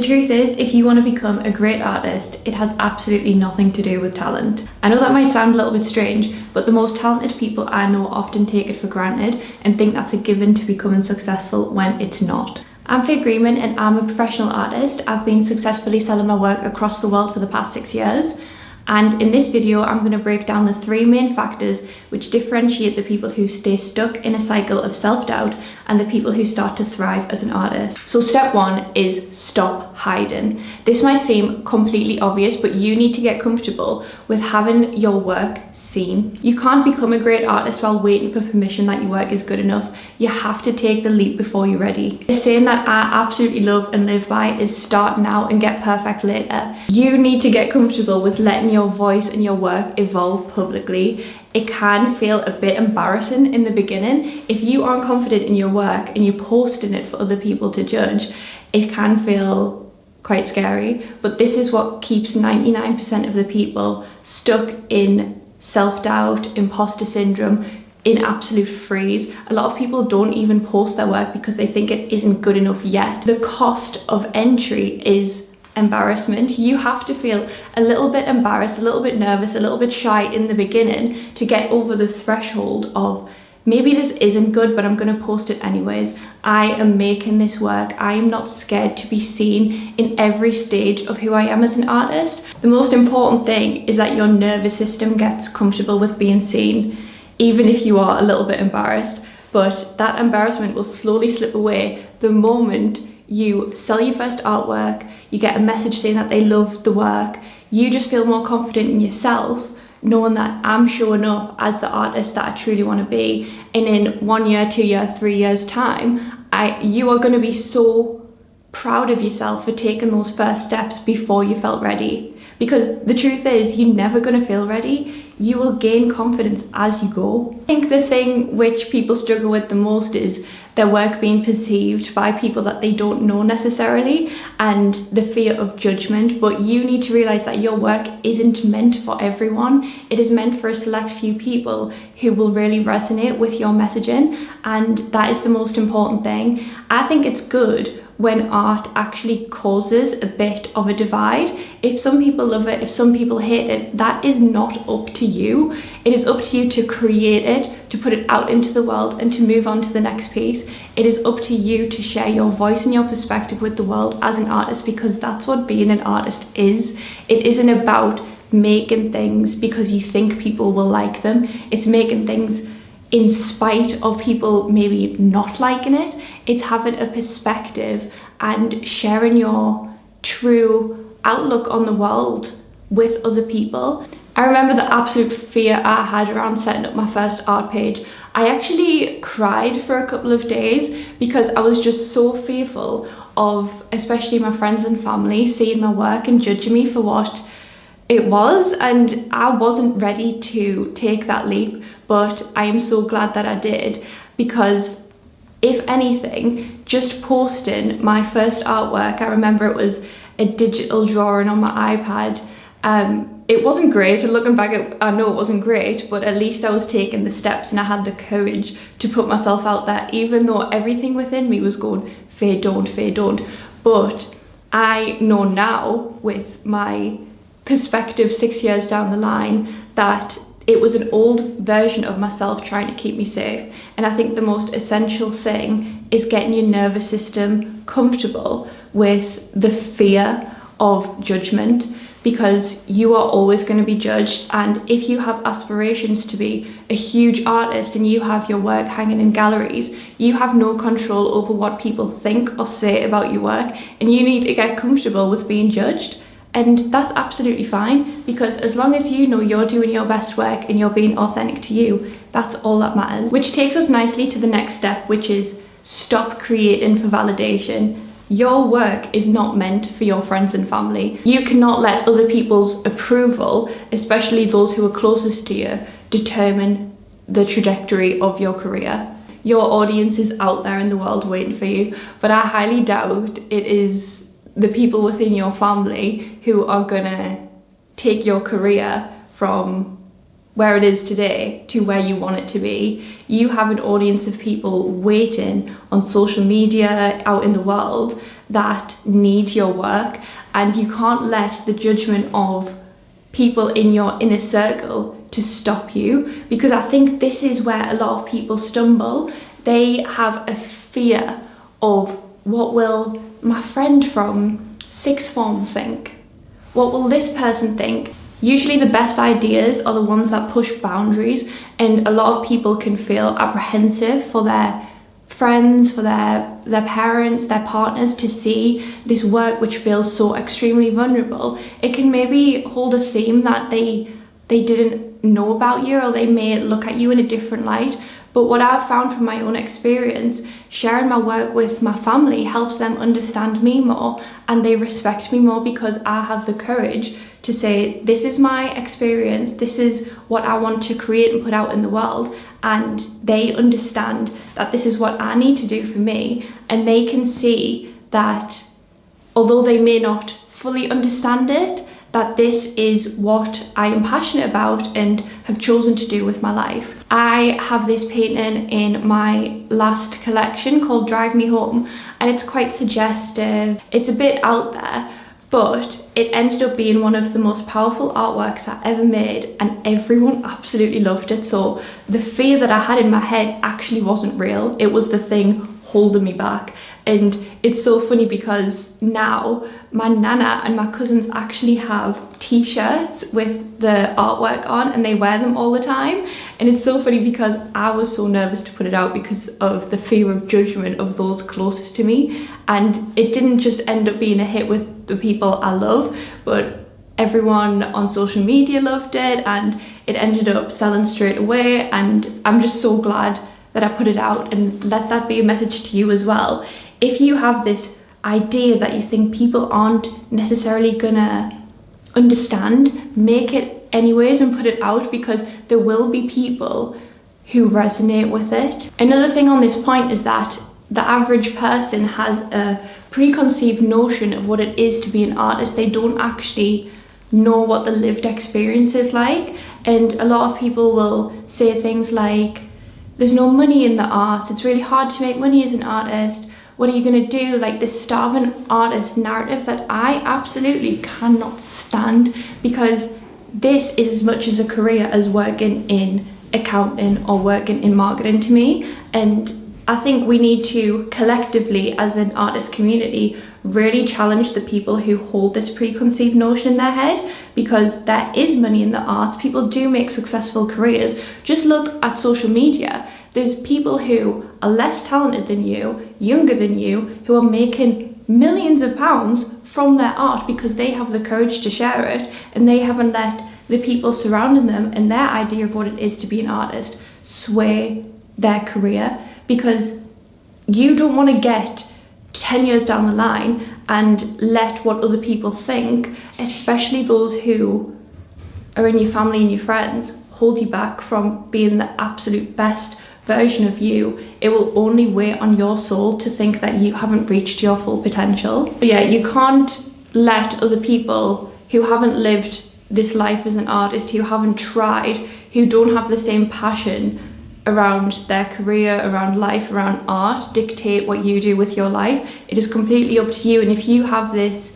truth is, if you want to become a great artist, it has absolutely nothing to do with talent. I know that might sound a little bit strange, but the most talented people I know often take it for granted and think that's a given to becoming successful when it's not. I'm Faye Greenman and I'm a professional artist. I've been successfully selling my work across the world for the past 6 years. And in this video, I'm going to break down the 3 main factors which differentiate the people who stay stuck in a cycle of self-doubt and the people who start to thrive as an artist. So step 1 is stop hiding. This might seem completely obvious, but you need to get comfortable with having your work seen. You can't become a great artist while waiting for permission that your work is good enough. You have to take the leap before you're ready. The saying that I absolutely love and live by is start now and get perfect later. You need to get comfortable with letting your voice and your work evolve publicly. It can feel a bit embarrassing in the beginning. If you aren't confident in your work and you're posting it for other people to judge, it can feel quite scary. But this is what keeps 99% of the people stuck in self-doubt, imposter syndrome, in absolute freeze. A lot of people don't even post their work because they think it isn't good enough yet. The cost of entry is embarrassment. You have to feel a little bit embarrassed, a little bit nervous, a little bit shy in the beginning to get over the threshold of maybe this isn't good, but I'm going to post it anyways. I am making this work. I am not scared to be seen in every stage of who I am as an artist. The most important thing is that your nervous system gets comfortable with being seen, even if you are a little bit embarrassed. But that embarrassment will slowly slip away the moment you sell your first artwork, you get a message saying that they love the work, you just feel more confident in yourself, knowing that I'm showing up as the artist that I truly want to be. And in 1 year, 2 years, 3 years time, you are going to be so proud of yourself for taking those first steps before you felt ready. Because the truth is, you're never going to feel ready. You will gain confidence as you go. I think the thing which people struggle with the most is their work being perceived by people that they don't know necessarily, and the fear of judgment. But you need to realize that your work isn't meant for everyone. It is meant for a select few people who will really resonate with your messaging, and that is the most important thing. I think it's good when art actually causes a bit of a divide. If some people love it, if some people hate it, that is not up to you. It is up to you to create it, to put it out into the world and to move on to the next piece. It is up to you to share your voice and your perspective with the world as an artist, because that's what being an artist is. It isn't about making things because you think people will like them. It's making things in spite of people maybe not liking it. It's having a perspective and sharing your true outlook on the world with other people. I remember the absolute fear I had around setting up my first art page. I actually cried for a couple of days because I was just so fearful of, especially my friends and family, seeing my work and judging me for what it was, and I wasn't ready to take that leap, but I am so glad that I did, because if anything, just posting my first artwork, I remember it was a digital drawing on my iPad. It wasn't great, and looking back, I know it wasn't great, but at least I was taking the steps and I had the courage to put myself out there, even though everything within me was going, Faye, don't, Faye, don't. But I know now, with my perspective 6 years down the line, that it was an old version of myself trying to keep me safe. And I think the most essential thing is getting your nervous system comfortable with the fear of judgment, because you are always going to be judged. And if you have aspirations to be a huge artist and you have your work hanging in galleries, you have no control over what people think or say about your work, and you need to get comfortable with being judged. And that's absolutely fine, because as long as you know you're doing your best work and you're being authentic to you, that's all that matters. Which takes us nicely to the next step, which is stop creating for validation. Your work is not meant for your friends and family. You cannot let other people's approval, especially those who are closest to you, determine the trajectory of your career. Your audience is out there in the world waiting for you, but I highly doubt it is the people within your family who are gonna take your career from where it is today to where you want it to be. You have an audience of people waiting on social media, out in the world, that need your work, and you can't let the judgment of people in your inner circle to stop you, because I think this is where a lot of people stumble. They have a fear of, what will my friend from sixth form think? What will this person think? Usually the best ideas are the ones that push boundaries, and a lot of people can feel apprehensive for their friends, for their parents, their partners to see this work which feels so extremely vulnerable. It can maybe hold a theme that they didn't know about you, or they may look at you in a different light. But what I've found from my own experience, sharing my work with my family helps them understand me more, and they respect me more because I have the courage to say, this is my experience, this is what I want to create and put out in the world, and they understand that this is what I need to do for me, and they can see that although they may not fully understand it, that this is what I am passionate about and have chosen to do with my life. I have this painting in my last collection called Drive Me Home, and it's quite suggestive. It's a bit out there, but it ended up being one of the most powerful artworks I ever made, and everyone absolutely loved it. So the fear that I had in my head actually wasn't real. It was the thing holding me back. And it's so funny because now my nana and my cousins actually have t-shirts with the artwork on, and they wear them all the time. And it's so funny because I was so nervous to put it out because of the fear of judgment of those closest to me, and it didn't just end up being a hit with the people I love, but everyone on social media loved it, and it ended up selling straight away. And I'm just so glad that I put it out, and let that be a message to you as well. If you have this idea that you think people aren't necessarily gonna understand, make it anyways and put it out, because there will be people who resonate with it. Another thing on this point is that the average person has a preconceived notion of what it is to be an artist. They don't actually know what the lived experience is like, and a lot of people will say things like, there's no money in the arts, it's really hard to make money as an artist, what are you going to do? Like this starving artist narrative that I absolutely cannot stand, because this is as much as a career as working in accounting or working in marketing to me. And I think we need to collectively, as an artist community, really challenge the people who hold this preconceived notion in their head, because there is money in the arts. People do make successful careers. Just look at social media. There's people who are less talented than you, younger than you, who are making millions of pounds from their art because they have the courage to share it, and they haven't let the people surrounding them and their idea of what it is to be an artist sway their career. Because you don't want to get 10 years down the line and let what other people think, especially those who are in your family and your friends, hold you back from being the absolute best version of you. It will only weigh on your soul to think that you haven't reached your full potential. But yeah, you can't let other people who haven't lived this life as an artist, who haven't tried, who don't have the same passion around their career, around life, around art, dictate what you do with your life. It is completely up to you. And if you have this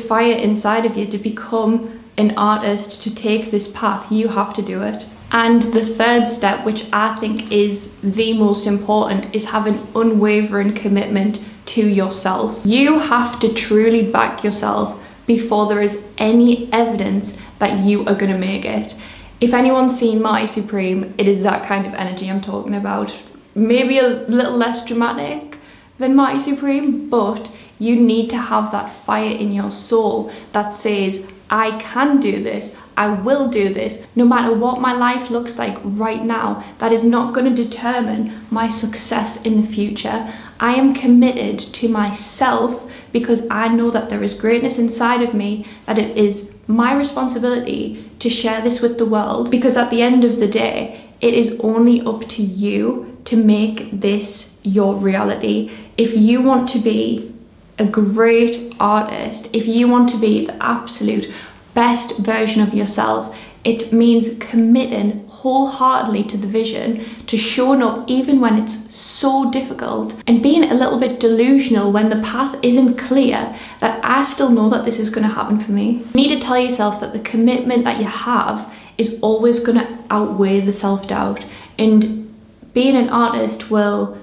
fire inside of you to become an artist, to take this path, you have to do it. And the third step, which I think is the most important, is having unwavering commitment to yourself. You have to truly back yourself before there is any evidence that you are going to make it. If anyone's seen Marty Supreme, it is that kind of energy I'm talking about. Maybe a little less dramatic than Marty Supreme, but you need to have that fire in your soul that says, I can do this, I will do this, no matter what my life looks like right now. That is not going to determine my success in the future. I am committed to myself because I know that there is greatness inside of me, that it is my responsibility to share this with the world, because at the end of the day, it is only up to you to make this your reality. If you want to be a great artist, if you want to be the absolute best version of yourself, It means committing wholeheartedly to the vision, to showing up even when it's so difficult, and being a little bit delusional when the path isn't clear, that I still know that this is going to happen for me. You need to tell yourself that the commitment that you have is always going to outweigh the self-doubt, and being an artist will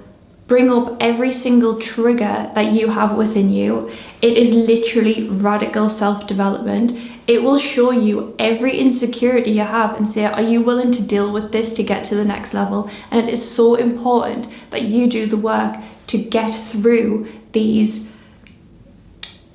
bring up every single trigger that you have within you. It is literally radical self-development. It will show you every insecurity you have and say, are you willing to deal with this to get to the next level? And it is so important that you do the work to get through these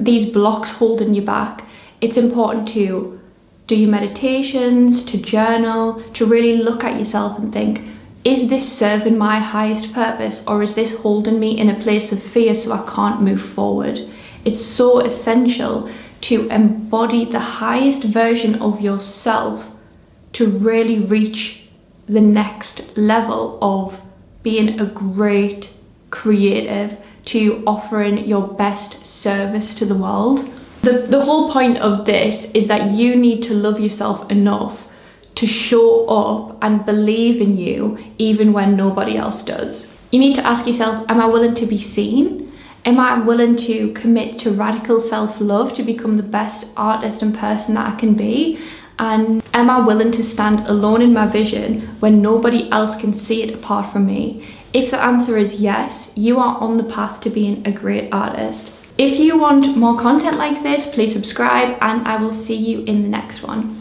blocks holding you back. It's important to do your meditations, to journal, to really look at yourself and think, is this serving my highest purpose, or is this holding me in a place of fear so I can't move forward? It's so essential to embody the highest version of yourself to really reach the next level of being a great creative, to offering your best service to the world. The whole point of this is that you need to love yourself enough to show up and believe in you even when nobody else does. You need to ask yourself, am I willing to be seen? Am I willing to commit to radical self-love to become the best artist and person that I can be? And am I willing to stand alone in my vision when nobody else can see it apart from me? If the answer is yes, you are on the path to being a great artist. If you want more content like this, please subscribe, and I will see you in the next one.